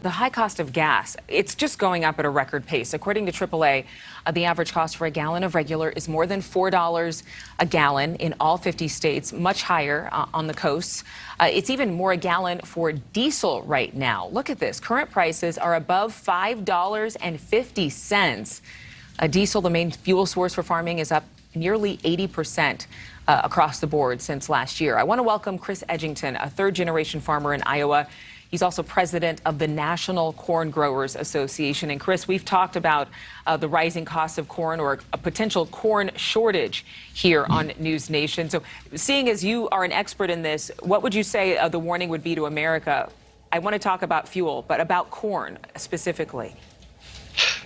the high cost of gas, it's just going up at a record pace. According to AAA, the average cost for a gallon of regular is more than $4 a gallon in all 50 states, much higher on the coasts. It's even more a gallon for diesel right now. Look at this. Current prices are above $5.50. Diesel, the main fuel source for farming, is up nearly 80% across the board since last year. I want to welcome Chris Edgington, a third-generation farmer in Iowa. He's also president of the National Corn Growers Association. And Chris, we've talked about the rising cost of corn or a potential corn shortage here on NewsNation. So seeing as you are an expert in this, what would you say the warning would be to America? I want to talk about fuel, but about corn specifically.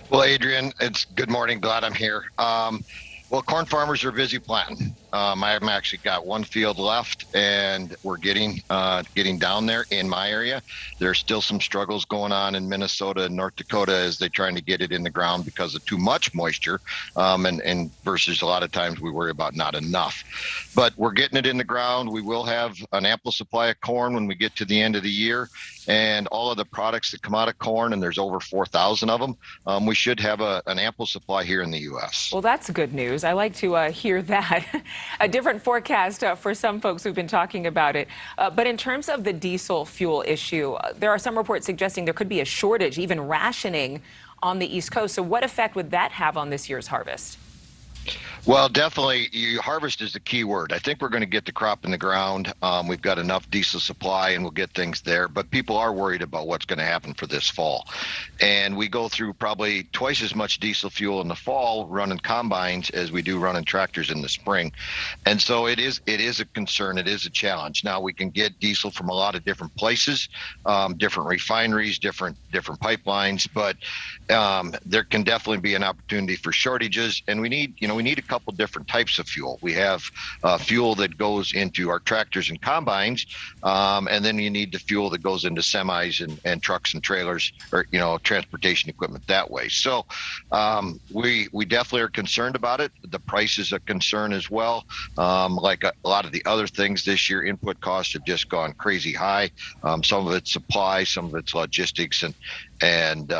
Well, Adrienne, it's good morning. Glad I'm here. Well, corn farmers are busy planting. I've actually got one field left, and we're getting down there in my area. There's still some struggles going on in Minnesota and North Dakota as they're trying to get it in the ground because of too much moisture, and versus a lot of times we worry about not enough. But we're getting it in the ground. We will have an ample supply of corn when we get to the end of the year, and all of the products that come out of corn, and there's over 4,000 of them, we should have an ample supply here in the U.S. Well, that's good news. I like to hear that. A different forecast for some folks who've been talking about it. But in terms of the diesel fuel issue, there are some reports suggesting there could be a shortage, even rationing on the East Coast. So what effect would that have on this year's harvest? Well, definitely, harvest is the key word. I think we're going to get the crop in the ground. We've got enough diesel supply, and we'll get things there. But people are worried about what's going to happen for this fall. And we go through probably twice as much diesel fuel in the fall running combines as we do running tractors in the spring. And so it is a concern. It is a challenge. Now, we can get diesel from a lot of different places, different refineries, different pipelines. But there can definitely be an opportunity for shortages. And we need a couple different types of fuel. We have fuel that goes into our tractors and combines, and then you need the fuel that goes into semis and trucks and trailers, or transportation equipment that way. So we definitely are concerned about it. The price is a concern as well. Like a lot of the other things this year, input costs have just gone crazy high. Some of it's supply, some of it's logistics, and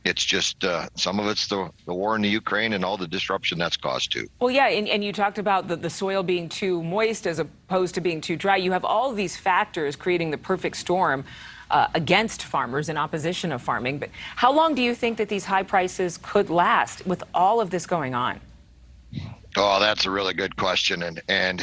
it's just some of it's the war in the Ukraine and all the disruption that's caused too. Well, yeah, and you talked about the soil being too moist as opposed to being too dry. You have all of these factors creating the perfect storm against farmers in opposition of farming. But how long do you think that these high prices could last with all of this going on? Oh, that's a really good question, and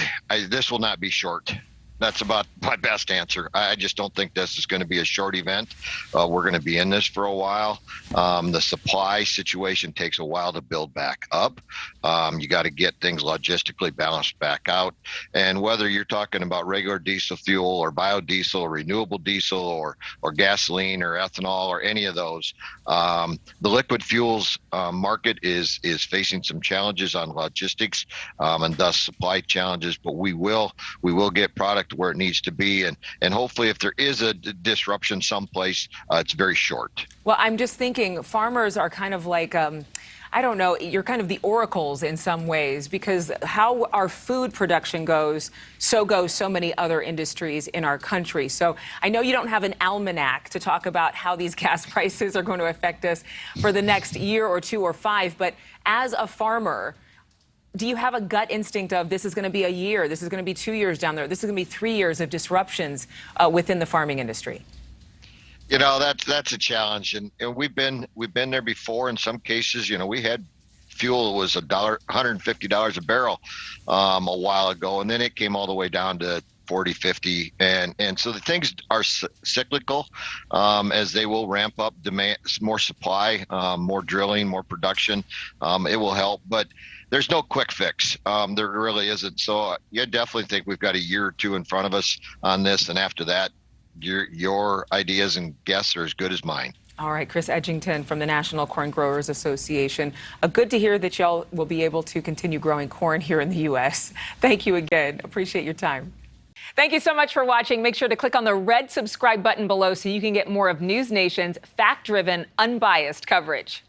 this will not be short. That's about my best answer. I just don't think this is going to be a short event. We're going to be in this for a while. The supply situation takes a while to build back up. You got to get things logistically balanced back out. And whether you're talking about regular diesel fuel or biodiesel or renewable diesel or gasoline or ethanol or any of those, the liquid fuels market is facing some challenges on logistics and thus supply challenges. But we will get product where it needs to be, and hopefully if there is a disruption someplace, it's very short. Well, I'm just thinking farmers are kind of like I don't know, you're kind of the oracles in some ways, because how our food production goes, so goes so many other industries in our country. So I know you don't have an almanac to talk about how these gas prices are going to affect us for the next year or 2 or 5, but as a farmer, do you have a gut instinct of this is going to be a year, this is going to be 2 years down there, this is going to be 3 years of disruptions within the farming industry? That's a challenge, and we've been there before. In some cases, we had fuel was $150 a barrel a while ago, and then it came all the way down to 40, 50, and so the things are cyclical as they will ramp up demand, more supply, more drilling, more production. It will help, but there's no quick fix. There really isn't. So you definitely think we've got a year or 2 in front of us on this, and after that, your ideas and guesses are as good as mine. All right, Chris Edgington from the National Corn Growers Association. Good to hear that y'all will be able to continue growing corn here in the U.S. Thank you again. Appreciate your time. Thank you so much for watching. Make sure to click on the red subscribe button below so you can get more of NewsNation's fact-driven, unbiased coverage.